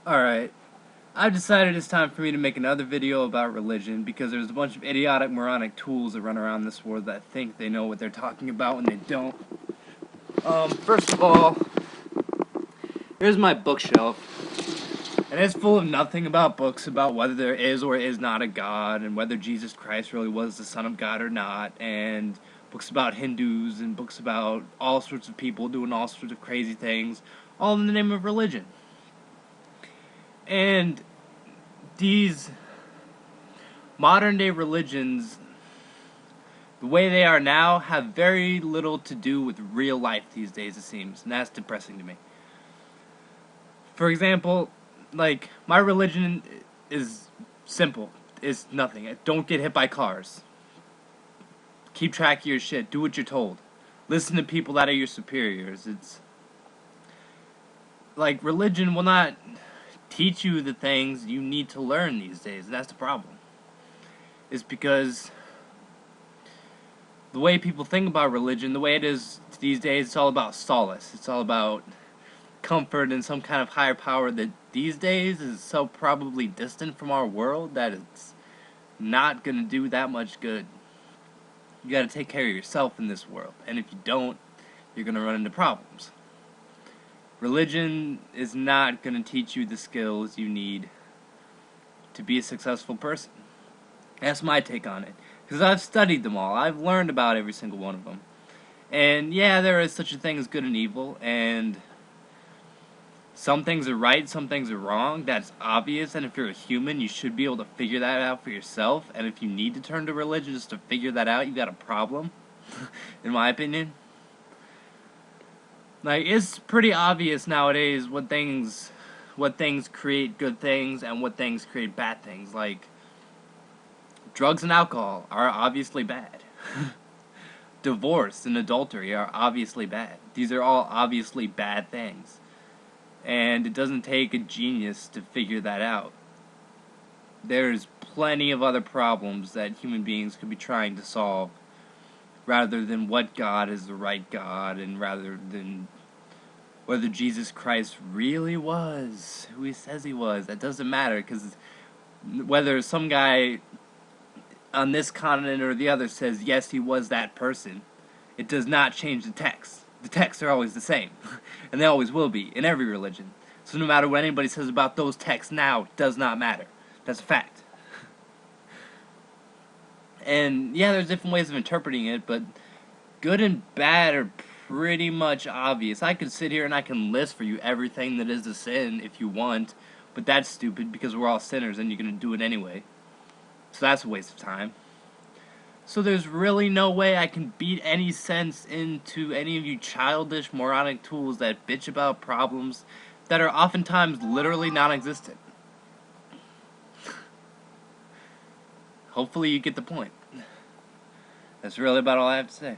Alright, I've decided it's time for me to make another video about religion because there's a bunch of idiotic, moronic tools that run around this world that think they know what they're talking about when they don't. First of all, here's my bookshelf, and it's full of nothing about books about whether there is or is not a God, and whether Jesus Christ really was the Son of God or not, and books about Hindus, and books about all sorts of people doing all sorts of crazy things, all in the name of religion. And these modern day religions, the way they are now, have very little to do with real life these days, it seems, and that's depressing to me. For example, like, my religion is simple. It's nothing. Don't get hit by cars. Keep track of your shit. Do what you're told. Listen to people that are your superiors. It's like religion will not teach you the things you need to learn these days, and that's the problem. It's because the way people think about religion, the way it is these days, it's all about solace. It's all about comfort and some kind of higher power that these days is so probably distant from our world that it's not going to do that much good. You got to take care of yourself in this world, and if you don't, you're going to run into problems. Religion is not going to teach you the skills you need to be a successful person. That's my take on it. Because I've studied them all. I've learned about every single one of them. And yeah, there is such a thing as good and evil, and some things are right, some things are wrong. That's obvious, and if you're a human, you should be able to figure that out for yourself. And if you need to turn to religion just to figure that out, you got a problem, in my opinion. Like, it's pretty obvious nowadays what things create good things and what things create bad things. Like, drugs and alcohol are obviously bad. Divorce and adultery are obviously bad. These are all obviously bad things. And it doesn't take a genius to figure that out. There's plenty of other problems that human beings could be trying to solve, rather than what God is the right God, and rather than whether Jesus Christ really was who he says he was. That doesn't matter, because whether some guy on this continent or the other says yes, he was that person, it does not change the text. The texts are always the same, and they always will be in every religion. So no matter what anybody says about those texts now, it does not matter. That's a fact. And yeah, there's different ways of interpreting it, but good and bad are pretty much obvious. I could sit here and I can list for you everything that is a sin if you want, but that's stupid because we're all sinners and you're going to do it anyway. So that's a waste of time. So there's really no way I can beat any sense into any of you childish, moronic tools that bitch about problems that are oftentimes literally non-existent. Hopefully you get the point. That's really about all I have to say.